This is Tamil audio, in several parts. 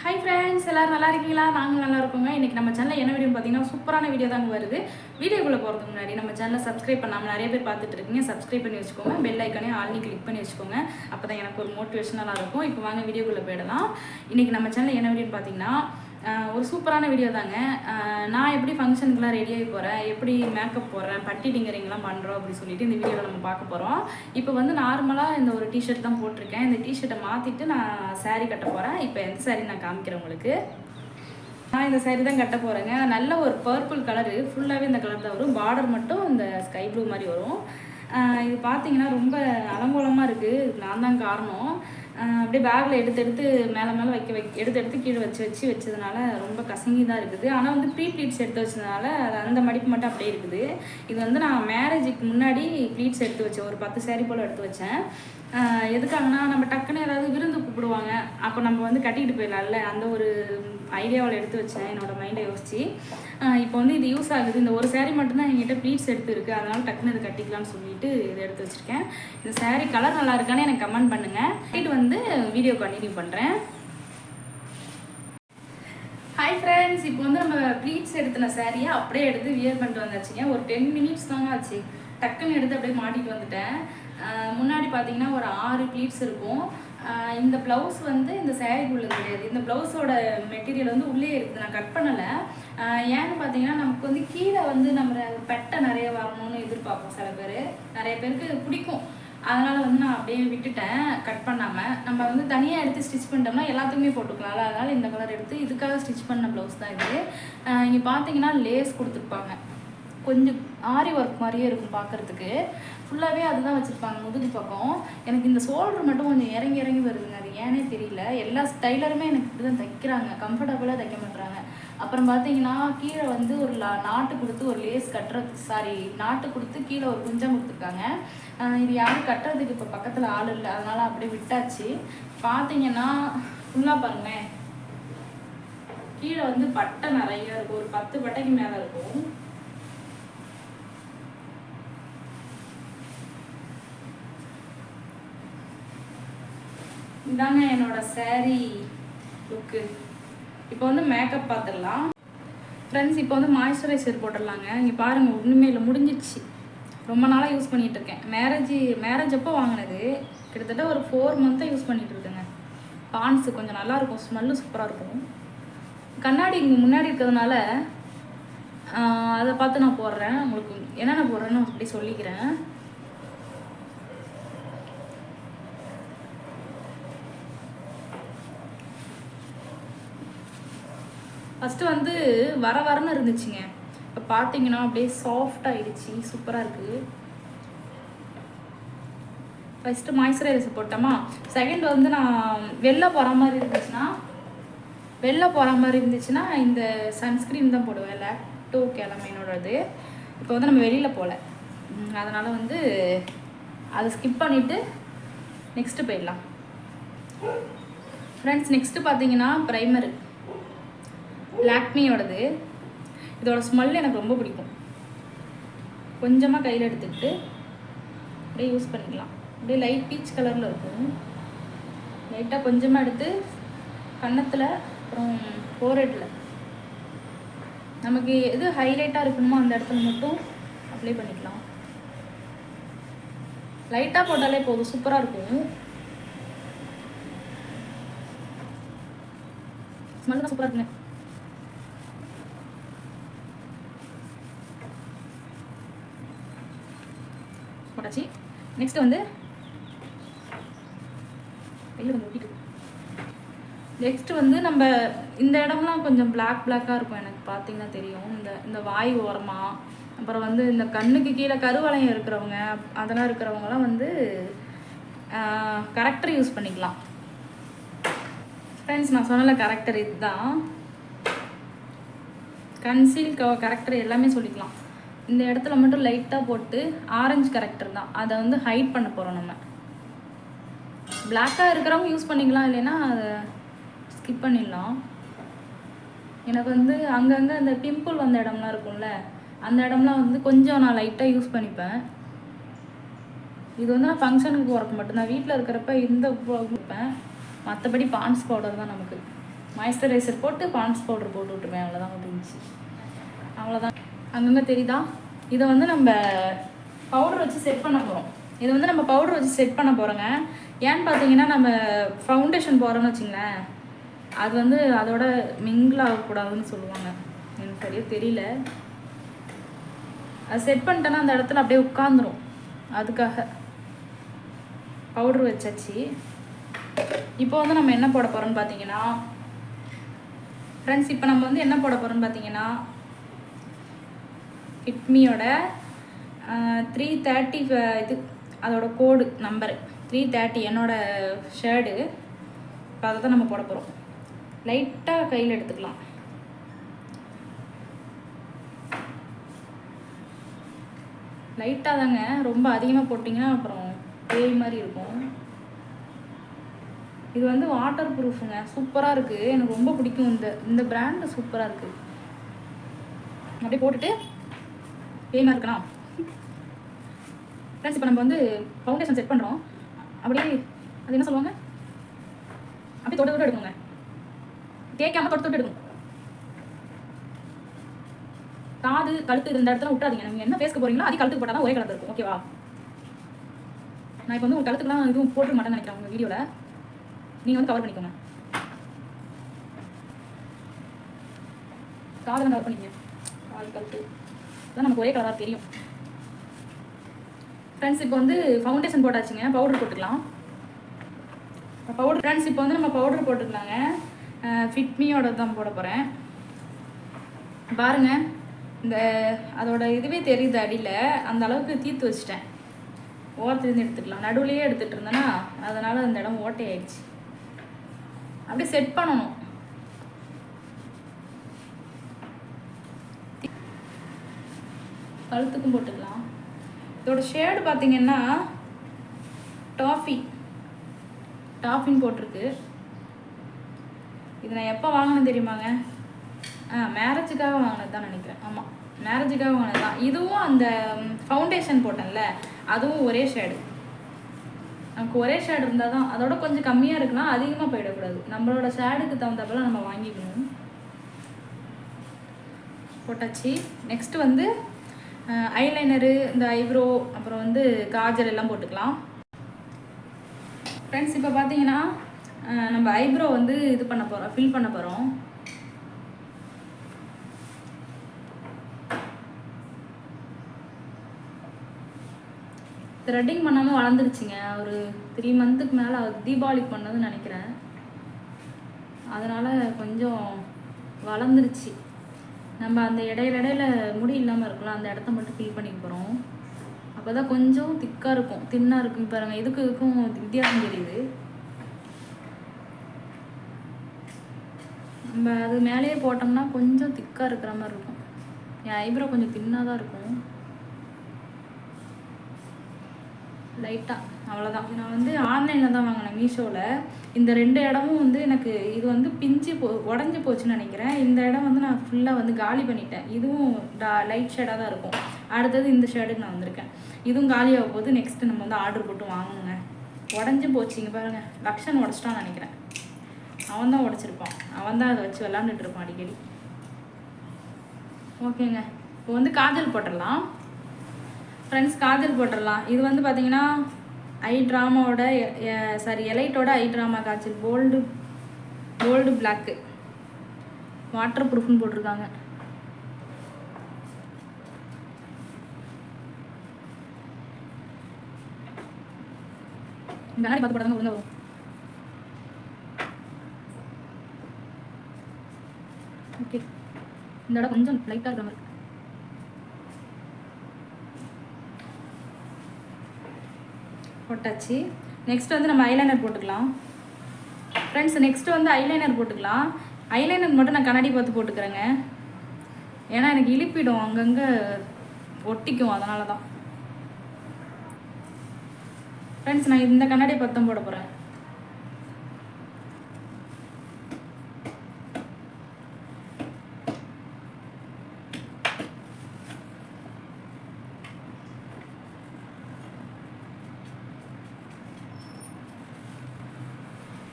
ஹாய் ஃப்ரெண்ட்ஸ், எல்லோரும் நல்லா இருக்கீங்களா? நாங்கள் நல்லா இருக்கோங்க. இன்றைக்கி நம்ம சேனலில் என்ன வீடியோ பார்த்தீங்கன்னா சூப்பரான வீடியோ தாங்க வருது. வீடியோக்குள்ளே போகிறதுக்கு முன்னாடி நம்ம சேனலை சப்ஸ்கிரைப் பண்ணாமல் நிறைய பேர் பார்த்துட்டு இருக்கீங்க. சப்ஸ்கிரைப் பண்ணி வச்சுக்கோங்க. பெல் ஐக்கானே ஆல்னி கிளிக் பண்ணி வச்சுக்கோங்க. அப்போ தான் எனக்கு ஒரு மோட்டிவேஷனலாக இருக்கும். இப்போ வாங்க வீடியோக்குள்ளே போயிடலாம். இன்றைக்கி நம்ம சேனலில் என்ன வீடியோன்னு பார்த்தீங்கன்னா ஒரு சூப்பரான வீடியோ தாங்க. நான் எப்படி ஃபங்க்ஷனுக்குலாம் ரெடியாகி போகிறேன், எப்படி மேக்கப் போடுறேன், பட்டி டிங்கரிங்லாம் பண்ணுறோம் அப்படின்னு சொல்லிட்டு இந்த வீடியோவில் நம்ம பார்க்க போகிறோம். இப்போ வந்து நார்மலாக இந்த ஒரு டிஷர்ட் தான் போட்டிருக்கேன். இந்த டிஷர்ட்டை மாற்றிட்டு நான் சாரீ கட்ட போகிறேன். இப்போ எந்த சாரீ நான் காமிக்கிறேன் உங்களுக்கு. நான் இந்த சாரீ தான் கட்ட போகிறேங்க. நல்ல ஒரு பர்பிள் கலரு, ஃபுல்லாகவே இந்த கலர் தான் வரும். பார்டர் மட்டும் இந்த ஸ்கை ப்ளூ மாதிரி வரும். இது பார்த்தீங்கன்னா ரொம்ப அலங்கோலமாக இருக்குது. நான் தான் காரணம். அப்படியே பேக்கில் எடுத்து மேலே எடுத்து கீழே வச்சதுனால ரொம்ப கசங்கி தான் இருக்குது. ஆனால் வந்து ப்ளீட்ஸ் எடுத்து வச்சதுனால அது அந்த மடிப்பு மட்டும் அப்படியே இருக்குது. இது வந்து நான் மேரேஜுக்கு முன்னாடி ப்ளீட்ஸ் எடுத்து வச்சேன். ஒரு 10 சாரீ போல் எடுத்து வச்சேன். எதுக்காகனா நம்ம டக்குன்னு ஏதாவது விருந்து கூப்பிடுவாங்க, அப்போ நம்ம வந்து கட்டிக்கிட்டு போயிடலாம்ல, அந்த ஒரு ஐடியாவில் எடுத்து வச்சேன். என்னோடய மைண்டை யோசிச்சு இப்போ வந்து இது யூஸ் ஆகுது. இந்த ஒரு சாரீ மட்டும்தான் என்கிட்ட ப்ளீட்ஸ் எடுத்து இருக்குது, அதனால் டக்குன்னு இது கட்டிக்கலாம்னு சொல்லிட்டு இதை எடுத்து வச்சுருக்கேன். இந்த சாரீ கலர் நல்லா இருக்கான்னு எனக்கு கமெண்ட் பண்ணுங்கள். இது வந்து வீடியோ கண்டினியூ பண்ணுறேன். ஹாய் ஃப்ரெண்ட்ஸ், இப்போ வந்து நம்ம ப்ளீட்ஸ் எடுத்துன சாரியை அப்படியே எடுத்து வியர் பண்ணிட்டு வந்தாச்சுங்க. ஒரு 10 மினிட்ஸ் தாங்க ஆச்சு. டக்குன்னு எடுத்து அப்படியே மாட்டிட்டு வந்துட்டேன். முன்னாடி பார்த்தீங்கன்னா ஒரு 6 ப்ளீட்ஸ் இருக்கும். இந்த ப்ளவுஸ் வந்து இந்த சாரீக்குள்ளே கிடையாது. இந்த ப்ளவுஸோட மெட்டீரியல் வந்து உள்ளே இருக்குது. நான் கட் பண்ணலை. ஏன்னு பார்த்தீங்கன்னா நமக்கு வந்து கீழே வந்து நம்ம பெட்டை நிறைய வரணும்னு எதிர்பார்ப்போம். சில பேர், நிறைய பேருக்கு பிடிக்கும். அதனால் வந்து நான் அப்படியே விட்டுட்டேன் கட் பண்ணாமல். நம்ம வந்து தனியாக எடுத்து ஸ்டிச் பண்ணிட்டோம்னா எல்லாத்துக்குமே போட்டுக்கலாம்ல. அதனால் இந்த கலர் எடுத்து இதுக்காக ஸ்டிச் பண்ண ப்ளவுஸ் தான் இது. இங்கே பார்த்தீங்கன்னா லேஸ் கொடுத்துருப்பாங்க. கொஞ்சம் ஆரி ஒர்க் மாதிரியே இருக்கும் பார்க்குறதுக்கு. ஃபுல்லாகவே அதுதான் வச்சுருப்பாங்க முதுகு பக்கம். எனக்கு இந்த ஷோல்டர் மட்டும் கொஞ்சம் இறங்கி வருதுங்க. அது ஏன்னே தெரியல. எல்லா ஸ்டைலருமே எனக்கு இப்படி தான் தைக்கிறாங்க, கம்ஃபர்டபுளாக தைக்க மாட்டுறாங்க. அப்புறம் பார்த்தீங்கன்னா கீழே வந்து ஒரு நாட்டு கொடுத்து ஒரு லேஸ் நாட்டு கொடுத்து கீழே ஒரு குஞ்சம் கொடுத்துருக்காங்க. இது யாரும் கட்டுறதுக்கு இப்போ பக்கத்தில் ஆள் இல்லை, அதனால் அப்படியே விட்டாச்சு. பார்த்தீங்கன்னா ஃபுல்லாக பாருங்களேன், கீழே வந்து பட்டை நிறைய இருக்கும். ஒரு 10 பட்டைக்கு மேலே இருக்கும். இதாங்க என்னோட சாரீ லுக்கு. இப்போ வந்து மேக்கப் பார்த்துடலாம் ஃப்ரெண்ட்ஸ். இப்போ வந்து மாய்ஸ்சரைசர் போட்டுடலாங்க. இங்கே பாருங்கள், ஒன்றுமே இல்லை, முடிஞ்சிடுச்சு. ரொம்ப நாளாக யூஸ் பண்ணிகிட்டு இருக்கேன். மேரேஜ் அப்போ வாங்கினது, கிட்டத்தட்ட ஒரு 4 மந்த்தாக யூஸ் பண்ணிகிட்டு இருக்கேங்க. பான்ஸு கொஞ்சம் நல்லாயிருக்கும், ஸ்மெல்லு சூப்பராக இருக்கும். கண்ணாடி இங்கே முன்னாடி இருக்கிறதுனால அதை பார்த்து நான் போடுறேன். உங்களுக்கு என்னென்ன போடுறேன்னு அப்படி சொல்லிக்கிறேன். ஃபஸ்ட்டு வந்து வரன்னு இருந்துச்சுங்க. இப்போ பார்த்தீங்கன்னா அப்படியே சாஃப்ட் ஆகிடுச்சு, சூப்பராக இருக்குது. ஃபஸ்ட்டு மாய்ஸ்சரைசர் போட்டோமா. செகண்ட் வந்து நான் வெளில போகிற மாதிரி இருந்துச்சுன்னா இந்த சன்ஸ்க்ரீன் தான் போடுவேன், லாக்டோ கேலமைனோடது. இப்போ வந்து நம்ம வெளியில் போகல, அதனால் வந்து அதை ஸ்கிப் பண்ணிவிட்டு நெக்ஸ்ட்டு போயிடலாம் ஃப்ரெண்ட்ஸ். நெக்ஸ்ட்டு பார்த்தீங்கன்னா ப்ரைமரு, லாக்மியோடது. இதோட ஸ்மெல் எனக்கு ரொம்ப பிடிக்கும். கொஞ்சமாக கையில் எடுத்துக்கிட்டு அப்படியே யூஸ் பண்ணிக்கலாம். அப்படியே லைட் பீச் கலரில் இருக்கும். லைட்டாக கொஞ்சமாக எடுத்து கன்னத்தில், அப்புறம் ஃபோர்ஹெட்டில் நமக்கு எது ஹைலைட்டாக இருக்கணுமோ அந்த இடத்துல மட்டும் அப்ளை பண்ணிக்கலாம். லைட்டாக போட்டாலே போதும், சூப்பராக இருக்கும். ஸ்மெல் தான் சூப்பராக இருக்குங்க. போட்டாச்சு. நெக்ஸ்ட் வந்து நம்ம இந்த இடம்லாம் கொஞ்சம் பிளாக்காக இருக்கும். எனக்கு பார்த்தீங்கன்னா தெரியும். இந்த வாய் ஓரமாக, அப்புறம் வந்து இந்த கண்ணுக்கு கீழே கருவளையம் இருக்கிறவங்க, அதெல்லாம் இருக்கிறவங்களாம் வந்து கரெக்டர் யூஸ் பண்ணிக்கலாம் ஃப்ரெண்ட்ஸ். நான் சொன்னல கரெக்டர் இதுதான். கன்சீல் கரெக்டர் எல்லாமே சொல்லிக்கலாம். இந்த இடத்துல மட்டும் லைட்டாக போட்டு ஆரஞ்சு கரெக்டர் தான், அதை வந்து ஹைட் பண்ண போகிறோம் நம்ம. பிளாக்காக இருக்கிறவங்க யூஸ் பண்ணிக்கலாம், இல்லைன்னா அதை ஸ்கிப் பண்ணிடலாம். எனக்கு வந்து அங்கங்கே இந்த பிம்பிள் வந்த இடம்லாம் இருக்கும்ல, அந்த இடம்லாம் வந்து கொஞ்சம் நான் லைட்டாக யூஸ் பண்ணிப்பேன். இது வந்து நான் ஃபங்க்ஷனுக்கு போகிறக்கு மட்டும்தான். வீட்டில் இருக்கிறப்ப இந்த கொடுப்பேன். மற்றபடி பான்ஸ் பவுடர் தான் நமக்கு. மாய்ஸ்சரைசர் போட்டு பாண்ட்ஸ் பவுடர் போட்டு விட்டுருவேன். அவ்வளோதான் முடிஞ்சிச்சு. அவ்வளோதான். அங்கங்கே தெரியுதா? இதை வந்து நம்ம பவுடர் வச்சு செட் பண்ண போகிறோம். இதை வந்து நம்ம பவுடர் வச்சு செட் பண்ண போகிறோங்க. ஏன்னு பார்த்தீங்கன்னா நம்ம ஃபவுண்டேஷன் போகிறோன்னு வச்சுங்களேன், அது வந்து அதோட மிங்கிள் ஆகக்கூடாதுன்னு சொல்லுவாங்க. எனக்கு சரியாக தெரியல. அது செட் பண்ணிட்டேன்னா அந்த இடத்துல அப்படியே உட்காந்துரும். அதுக்காக பவுடர் வச்சாச்சு. இப்போ வந்து நம்ம என்ன போட போகிறோம்னு பார்த்தீங்கன்னா ஃப்ரெண்ட்ஸ், இப்போ நம்ம வந்து என்ன போட போகிறோம்னு பார்த்தீங்கன்னா ஃபிட்மியோட 330 இது அதோட கோடு நம்பரு 330 என்னோடய ஷேடு. இப்போ அதை தான் நம்ம போட போகிறோம். லைட்டாக கையில் எடுத்துக்கலாம். லைட்டாக தாங்க, ரொம்ப அதிகமாக போட்டிங்கன்னா அப்புறம் பேய் மாதிரி இருக்கும். இது வந்து வாட்டர் ப்ரூஃபுங்க, சூப்பராக இருக்குது. எனக்கு ரொம்ப பிடிக்கும். இந்த பிராண்டு சூப்பராக இருக்குது. அப்படியே போட்டுட்டு பேய் மாதிரி இருக்கலாம். ஃப்ரெண்ட்ஸ், இப்போ நம்ம வந்து ஃபவுண்டேஷன் செட் பண்ணுறோம். அப்படியே அது என்ன சொல்லுவாங்க, அப்படியே தொட்டு எடுக்கணுங்க. தேய்க்காமல் தொட்டு எடுக்கணும். காது கழுத்து இந்த இடத்துல விட்டாதீங்க. நீங்கள் என்ன பேச போகிறீங்களோ அது கழுத்துக்கு போட்டால் தான் ஒரே கலர் இருக்கும். ஓகேவா? நான் இப்போ வந்து உங்கள் கழுத்துக்குலாம் எதுவும் போட்டுக்க மாட்டேன்னு நினைக்கிறேன். உங்கள் வீடியோவில் நீங்கள் வந்து கவர் பண்ணிக்கோங்க. காதெல்லாம் கவர் பண்ணிங்க. காது கழுத்து தான் நமக்கு ஒரே கலராக தெரியும். ஃப்ரெண்ட்ஸ், இப்போ வந்து ஃபவுண்டேஷன் போட்டாச்சுங்க. பவுடர் போட்டுக்கலாம். பவுடர் ஃப்ரெண்ட்ஸ், இப்போ வந்து நம்ம பவுடர் போட்டுக்கலாங்க. ஃபிட்மியோட தான் போட போகிறேன். பாருங்கள், இந்த அதோட இதுவே தெரியுது அடியில். அந்த அளவுக்கு தீர்த்து வச்சுட்டேன். ஓரத்துலேருந்து எடுத்துக்கலாம். நடுவுலையே எடுத்துகிட்டு இருந்தேன்னா அதனால் அந்த இடம் ஓட்டை ஆயிடுச்சு. அப்படியே செட் பண்ணணும். கழுத்துக்கும் போட்டுக்கலாம். இதோட ஷேடு பார்த்தீங்கன்னா டாஃபின்னு போட்டிருக்கு. இது நான் எப்போ வாங்கினேன்னு தெரியுமாங்க? மேரேஜுக்காக வாங்கினது தான் நினைக்கிறேன். ஆமாம், மேரேஜுக்காக வாங்கினது தான். இதுவும் அந்த ஃபவுண்டேஷன் போட்டேன்ல, அதுவும் ஒரே ஷேடு. நமக்கு ஒரே ஷேடு இருந்தால் தான். அதோட கொஞ்சம் கம்மியாக இருக்குன்னா அதிகமாக போயிடக்கூடாது. நம்மளோட ஷேடுக்கு தகுந்தப்பல நம்ம வாங்கிக்கணும். போட்டாச்சு. நெக்ஸ்ட்டு வந்து ஐலைனரு, இந்த ஐப்ரோ, அப்புறம் வந்து காஜல் எல்லாம் போட்டுக்கலாம். ஃப்ரெண்ட்ஸ், இப்போ பார்த்தீங்கன்னா நம்ம ஐப்ரோ வந்து இது பண்ண போகிறோம், ஃபில் பண்ண போகிறோம். த்ரெட்டிங் பண்ணாமல் வளர்ந்துருச்சுங்க. ஒரு 3 மந்த்துக்கு மேலே தீபாவளிக்கு பண்ணதுன்னு நினைக்கிறேன். அதனால் கொஞ்சம் வளர்ந்துருச்சு. நம்ம அந்த இடையில முடி இல்லாமல் இருக்கலாம், அந்த இடத்த மட்டும் ஃபில் பண்ணிக்க போகிறோம். அப்போ தான் கொஞ்சம் திக்காக இருக்கும், தின்னாக இருக்கும். பாருங்கள், இதுக்கும் வித்தியாசம் தெரியுது. நம்ம அது மேலேயே போட்டோம்னா கொஞ்சம் திக்காக இருக்கிற மாதிரி இருக்கும். என் ஐப்ரோ கொஞ்சம் தின்னாக தான் இருக்கும், லைட்டாக. அவ்வளோதான். நான் வந்து ஆன்லைனில் தான் வாங்கினேன், மீஷோவில். இந்த 2 இடமும் வந்து எனக்கு இது வந்து உடஞ்சி போச்சுன்னு நினைக்கிறேன். இந்த இடம் வந்து நான் ஃபுல்லாக வந்து காலி பண்ணிட்டேன். இதுவும் லைட் ஷேடாக தான் இருக்கும். அடுத்தது இந்த ஷேடுக்கு நான் வந்திருக்கேன். இதுவும் காலியாக போது நெக்ஸ்ட்டு நம்ம வந்து ஆர்டர் போட்டு வாங்கணுங்க. உடஞ்சி போச்சுங்க பாருங்கள். லக்ஷன் உடச்சிட்டான்னு நினைக்கிறேன். அவன் தான் உடச்சிருப்பான். அவன் தான் அதை வச்சு விளாண்டுட்டு இருப்பான் அடிக்கடி. ஓகேங்க, இப்போ வந்து காஜல் போட்டுடலாம். ஃப்ரெண்ட்ஸ், காஜல் போட்டுடலாம். இது வந்து பார்த்தீங்கன்னா ஐ ட்ராமாவோட எலைட்டோட eye drama kajal gold black water ப்ரூஃப்னு போட்டிருக்காங்க. கண்ணாடி பார்த்து போட்டாங்க ஒழுங்கா வரும். ஓகே, இந்த இடம் கொஞ்சம் லைட்டாக இருக்கிற மாதிரி. போட்டாச்சு. நெக்ஸ்ட் வந்து நம்ம ஐலைனர் போட்டுக்கலாம். ஃப்ரெண்ட்ஸ், நெக்ஸ்ட்டு வந்து ஐலைனர் போட்டுக்கலாம். ஐலைனர் மட்டும் நான் கண்ணாடி பார்த்து போட்டுக்கிறேங்க. ஏன்னா எனக்கு இழுப்பிடும், அங்கங்கே ஒட்டிக்கும். அதனால தான் ஃப்ரெண்ட்ஸ் நான் இந்த கண்ணாடியை பார்த்து தான் போட போகிறேன்.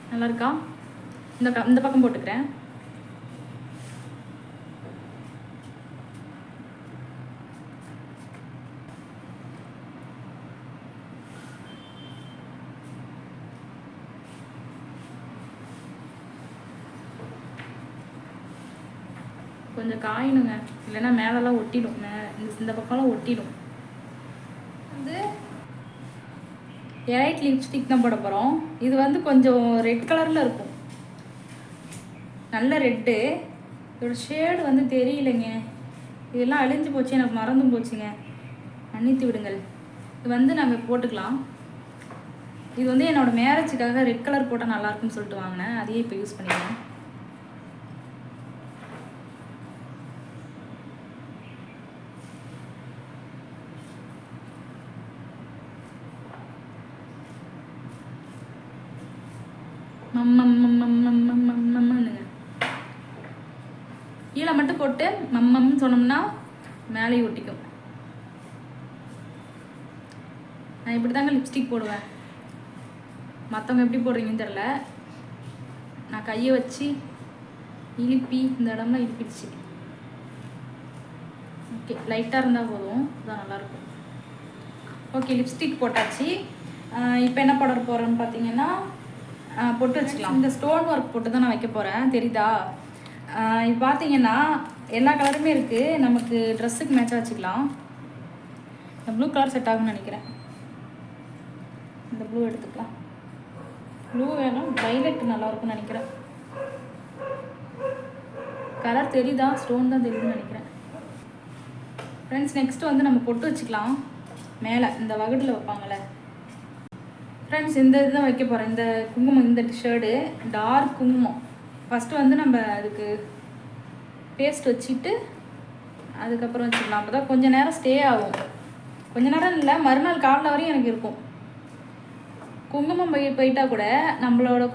நல்லா இருக்கா? இந்த பக்கம் போட்டுக்கிறேன். கொஞ்சம் காயணுங்க, இல்லைன்னா மேலெல்லாம் ஒட்டிடும். இந்த பக்கம்லாம் ஒட்டிடும். வந்து எலைட் லிப்ஸ்டிக் தான் போட போகிறோம். இது வந்து கொஞ்சம் ரெட் கலரில் இருக்கும், நல்ல ரெட்டு. இதோட ஷேடு வந்து தெரியலைங்க, இதெல்லாம் அழிஞ்சு போச்சு, எனக்கு மறந்தும் போச்சுங்க, மன்னித்து விடுங்கள். இது வந்து நம்ம போட்டுக்கலாம். இது வந்து என்னோடய மேரேஜுக்காக ரெட் கலர் போட்டால் நல்லாயிருக்குன்னு சொல்லிட்டு வாங்கினேன், அதையே இப்போ யூஸ் பண்ணிக்கிறேன். கீழே மட்டும் போட்டு மம்மம்னு சொன்னோம்னா மேலே ஒட்டிக்கும். நான் இப்படி தாங்க லிப்ஸ்டிக் போடுவேன், மற்றவங்க எப்படி போடுறீங்கன்னு தெரில. நான் கையை வச்சு இழுப்பி இந்த இடம்லாம் இழுப்பிடுச்சு. ஓகே, லைட்டாக இருந்தால் போதும், இதுதான் நல்லாயிருக்கும். ஓகே, லிப்ஸ்டிக் போட்டாச்சு. இப்போ என்ன போட போகிறோன்னு பார்த்தீங்கன்னா பொட்டு வச்சுக்கலாம். இந்த ஸ்டோன் ஒர்க் போட்டு தான் நான் வைக்க போகிறேன், தெரியுதா? இப்போ பார்த்தீங்கன்னா எல்லா கலருமே இருக்குது, நமக்கு ட்ரெஸ்ஸுக்கு மேட்சாக வச்சுக்கலாம். இந்த ப்ளூ கலர் செட் ஆகும்னு நினைக்கிறேன், இந்த ப்ளூ எடுத்துக்கலாம். ப்ளூ வேணும், வைலட் நல்லாயிருக்கும்னு நினைக்கிறேன். கலர் தெரியுதா? ஸ்டோன் தான் தெரியுதுன்னு நினைக்கிறேன். ஃப்ரெண்ட்ஸ், நெக்ஸ்ட்டு வந்து நம்ம பொட்டு வச்சுக்கலாம். மேலே இந்த வகுடில் வைப்பாங்கள்ல ஃப்ரெண்ட்ஸ், இந்த இதுதான் வைக்க போகிறேன். இந்த குங்குமம், இந்த ஷேடு டார்க் குங்குமம். ஃபஸ்ட்டு வந்து நம்ம அதுக்கு பேஸ்ட் வச்சுட்டு அதுக்கப்புறம் வச்சுக்கலாம். அப்போ தான் கொஞ்சம் நேரம் ஸ்டே ஆகும். கொஞ்சம் நேரம் இல்லை, மறுநாள் காலைல வரையும் எனக்கு இருக்கும். குங்குமம் போயிட்டால் கூட நம்மளோட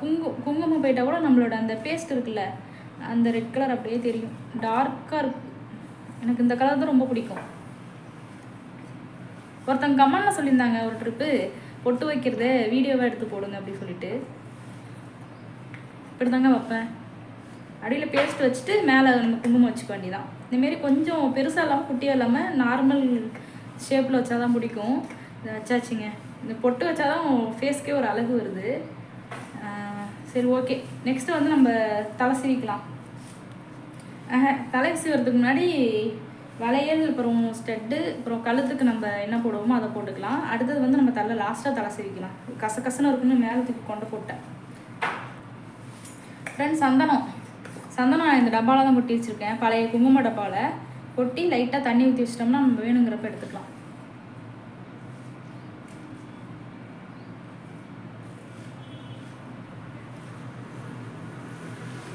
குங்குமம் போயிட்டால் கூட நம்மளோட அந்த பேஸ்ட் இருக்குல்ல, அந்த ரெட் கலர் அப்படியே தெரியும், டார்க்காக இருக்கும். எனக்கு இந்த கலர் தான் ரொம்ப பிடிக்கும். ஒருத்தங்க கமெண்ட்ல சொல்லியிருந்தாங்க ஒரு ட்ரிப்பு, பொட்டு வைக்கிறத வீடியோவாக எடுத்து போடுங்க அப்படின்னு சொல்லிட்டு. இப்படி தாங்க வைப்பேன். அடியில் பேஸ்ட் வச்சுட்டு மேலே நம்ம குங்குமம் வச்சுக்க வேண்டியதான். இந்தமாரி கொஞ்சம் பெருசாக இல்லாமல் குட்டியாக இல்லாமல் நார்மல் ஷேப்பில் வச்சா தான் பிடிக்கும். இதை வச்சாச்சுங்க. இந்த பொட்டு வச்சா தான் ஃபேஸ்க்கே ஒரு அழகு வருது. சரி, ஓகே. நெக்ஸ்ட்டு வந்து நம்ம தலை சீவிக்கலாம். தலை சீவுறதுக்கு முன்னாடி வளையல், அப்புறம் ஸ்டெட்டு, அப்புறம் கழுத்துக்கு நம்ம என்ன போடுவோமோ அதை போட்டுக்கலாம். அடுத்தது வந்து நம்ம லாஸ்ட்டாக தலை சீவிக்கலாம். கசகசன்னு இருக்குன்னு மேலத்துக்கு கொண்டு போட்டேன். ஃப்ரெண்ட்ஸ், சந்தனம் நான் இந்த டப்பாவில் தான் கொட்டி வச்சுருக்கேன், பழைய குங்கும டப்பாவில் கொட்டி லைட்டாக தண்ணி ஊற்றி வச்சிட்டோம்னா நம்ம வேணுங்கிறப்ப எடுத்துக்கலாம்.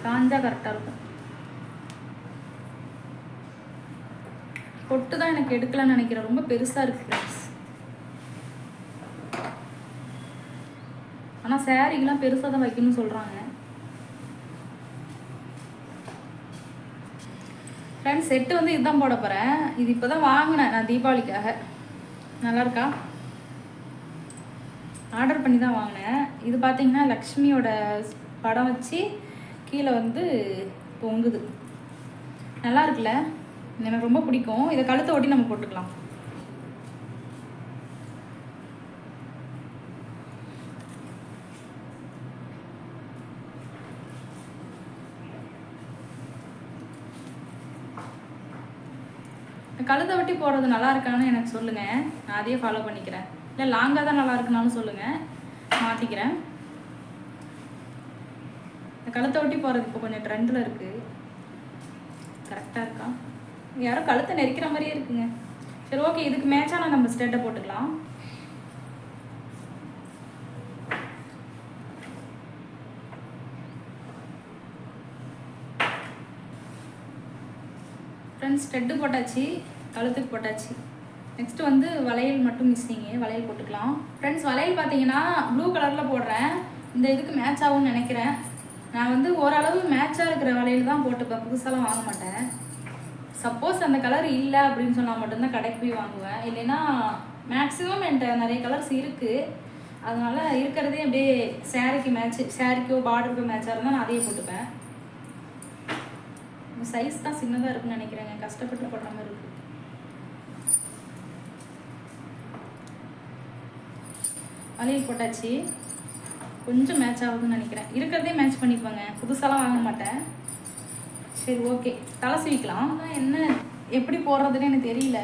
காஞ்சா கரெக்டாக இருக்கும். பொட்டு தான் எனக்கு எடுக்கலான்னு நினைக்கிறேன், ரொம்ப பெருசாக இருக்குது ஃப்ரெண்ட்ஸ். ஆனால் சாரீக்கெலாம் பெருசாக தான் வைக்கணும்னு சொல்கிறாங்க. ஃப்ரெண்ட்ஸ், செட்டு வந்து இதுதான் போட போகிறேன். இது இப்போ தான் வாங்கினேன் நான் தீபாவளிக்காக. நல்லாயிருக்கா? ஆர்டர் பண்ணி தான் வாங்கினேன். இது பார்த்தீங்கன்னா லக்ஷ்மியோட படம் வச்சு கீழே வந்து தொங்குது. நல்லா இருக்குல்ல? எனக்கு ரொம்ப பிடிக்கும். இதை கழுத்தை ஒட்டி நம்ம போட்டுக்கலாம். கழுத்தை ஒட்டி போடுறது நல்லா இருக்கான்னு எனக்கு சொல்லுங்கள், நான் அதையே ஃபாலோ பண்ணிக்கிறேன். இல்லை லாங்காக தான் நல்லா இருக்குனாலும் சொல்லுங்கள், மாற்றிக்கிறேன். கழுத்தை ஒட்டி போகிறது இப்போ கொஞ்சம் ட்ரெண்டில் இருக்குது. கரெக்டாக இருக்கா? யாரும் கழுத்தை நெரிக்கிற மாதிரியே இருக்குங்க. சரி, ஓகே. இதுக்கு மேட்சான நம்ம ஸ்டெட்டை போட்டுக்கலாம். ஃப்ரெண்ட்ஸ், ஸ்டெட்டு போட்டாச்சு, கழுத்துக்கு போட்டாச்சு. நெக்ஸ்ட்டு வந்து வளையல் மட்டும் மிஸ்ஸிங்க, வளையல் போட்டுக்கலாம். ஃப்ரெண்ட்ஸ், வளையல் பார்த்தீங்கன்னா ப்ளூ கலரில் போடுறேன். இந்த இதுக்கு மேட்ச் ஆகும்னு நினைக்கிறேன். நான் வந்து ஓரளவு மேட்சாக இருக்கிற வளையல் தான் போட்டுப்பேன், புதுசாலாம் வாங்க மாட்டேன். சப்போஸ் அந்த கலர் இல்லை அப்படின்னு சொன்னால் மட்டும்தான் கடைக்கு போய் வாங்குவேன். இல்லைன்னா மேக்ஸிமம் என்கிட்ட நிறைய கலர்ஸ் இருக்குது, அதனால இருக்கிறதே அப்படியே சாரிக்கு மேட்ச், சாரிக்கோ பார்டருக்கோ மேட்சாக இருந்தால் நான் அதையே போட்டுப்பேன். சைஸ் தான் சின்னதாக இருக்குன்னு நினைக்கிறேங்க, கஷ்டப்பட்டு போடுற மாதிரி இருக்கு. வளையல் போட்டாச்சு, கொஞ்சம் மேட்ச் ஆகுதுன்னு நினைக்கிறேன். இருக்கிறதே மேட்ச் பண்ணிக்குவாங்க, புதுசாலாம் வாங்க மாட்டேன். சரி ஓகே, தலை சீவிக்கலாம். என்ன எப்படி போடுறதுன்னு எனக்கு தெரியல,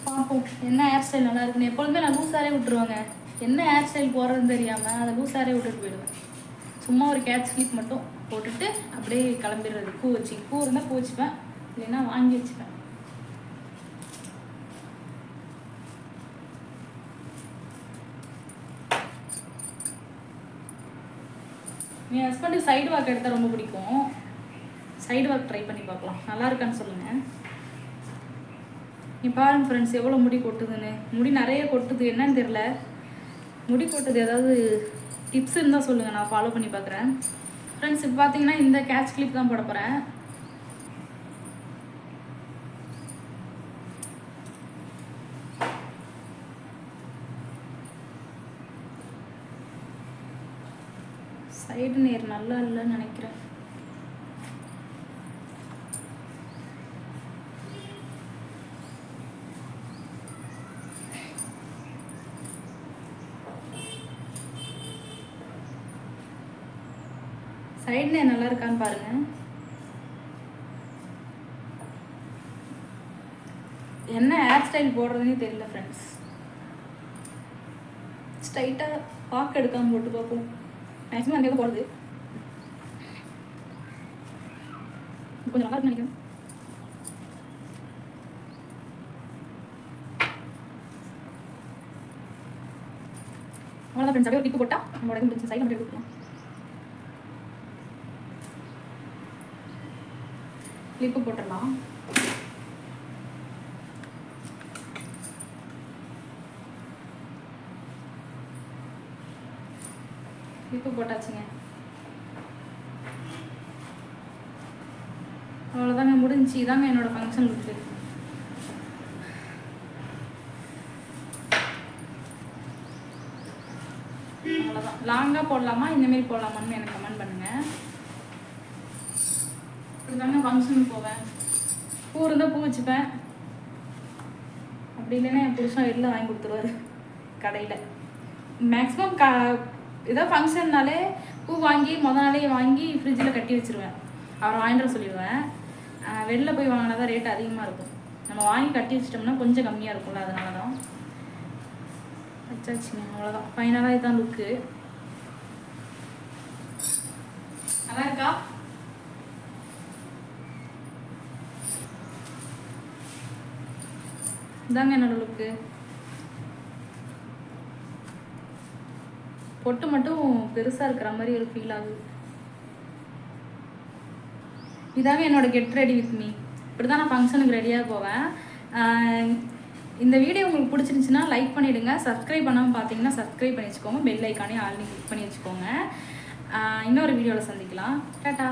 பார்ப்போம். என்ன ஹேர் ஸ்டைல் நல்லா இருக்குன்னு. எப்பொழுதுமே நான் லூஸாரே விட்டுருவாங்க, என்ன ஹேர் ஸ்டைல் போடுறதுன்னு தெரியாமல் அதை லூஸாரே விட்டுட்டு போயிடுவேன். சும்மா ஒரு கேட்ச் கிளிப் மட்டும் போட்டுட்டு அப்படியே கிளம்பிடுறது. பூ இருந்தால் பூ வச்சுப்பேன், இல்லைன்னா வாங்கி வச்சுப்பேன். என் ஹஸ்பண்டுக்கு சைடு வாக் எடுத்தால் ரொம்ப பிடிக்கும். சைடு வாக் ட்ரை பண்ணி பார்க்கலாம், நல்லா இருக்கான்னு சொல்லுங்கள். நீ பாருங்க ஃப்ரெண்ட்ஸ் எவ்வளோ முடி கொட்டுதுன்னு. முடி நிறைய கொட்டுது, என்னன்னு தெரில. முடி கொட்டுது ஏதாவது டிப்ஸ் இருந்தால் சொல்லுங்கள், நான் ஃபாலோ பண்ணி பார்க்குறேன். ஃப்ரெண்ட்ஸ் இப்போ பார்த்தீங்கன்னா இந்த கேட்ச் கிளிப் தான் போட போகிறேன். சைடு நேர் நல்லா இல்லைன்னு நினைக்கிறேன். சைடு நேர் நல்லா இருக்கான்னு பாருங்க. என்ன ஹேர் ஸ்டைல் போடுறதுன்னே தெரியல ஃப்ரெண்ட்ஸ். ஸ்ட்ரைட்டாக பாக்கு எடுக்காமல் போட்டு பார்ப்போம். மேக்ஸிமம் அங்கே போடுறது கொஞ்சம் நல்லா இருக்குன்னு நினைக்கிறேன். அவ்வளோதான் ஃப்ரெண்ட்ஸ், அப்படியே ஒரு டிப்பு போட்டால் நம்மளோட இது முடிஞ்ச சைடு நம்ம எடுத்துக்கலாம். கிளிப்பு போட்டுடலாம். கிளிப்பு போட்டாச்சுங்க, அவ்வளோதாங்க, முடிஞ்சு. இதாங்க என்னோட ஃபங்க்ஷன் லுக்கு. அவ்வளோதான். லாங்காக போடலாமா இந்தமாரி போடலாமான்னு எனக்கு கமெண்ட் பண்ணுங்கள். இப்படிதாங்க ஃபங்க்ஷனுக்கு போவேன். பூ இருந்தால் பூ வச்சுப்பேன், அப்படி இல்லைன்னா என் புருஷன் வெளில வாங்கி கொடுத்துருவாரு கடையில். மேக்ஸிமம் ஏதாவது ஃபங்க்ஷன்னாலே பூ வாங்கி நாளே வாங்கி ஃப்ரிட்ஜில் கட்டி வச்சுருவேன். அவரை வாங்கிட்டு சொல்லிடுவேன். வெளில போய் வாங்கினா தான் ரேட் அதிகமாக இருக்கும். நம்ம வாங்கி கட்டி வச்சிட்டோம்னா கொஞ்சம் கம்மியாக இருக்கும்ல, அதனால தான் வச்சாச்சுங்க. அவ்வளோதான், ஃபைனலாக இதுதான் லுக்கு. நல்லா இருக்கா? இதாங்க என்னோட லுக்கு. பொட்டு மட்டும் பெருசாக இருக்கிற மாதிரி ஒரு ஃபீல் ஆகுது. இதாங்க என்னோட கெட் ரெடி வித் மீ. இப்படி தான் நான் ஃபங்க்ஷனுக்கு ரெடியாக போவேன். இந்த வீடியோ உங்களுக்கு பிடிச்சிருந்துச்சுன்னா லைக் பண்ணிவிடுங்க. சப்ஸ்கிரைப் பண்ணாமல் பார்த்தீங்கன்னா சப்ஸ்கிரைப் பண்ணி வச்சுக்கோங்க. பெல் ஐக்கானே ஆல்ரெடி கிளிக் பண்ணி வச்சுக்கோங்க. இன்னொரு வீடியோவில் சந்திக்கலாம். டாட்டா.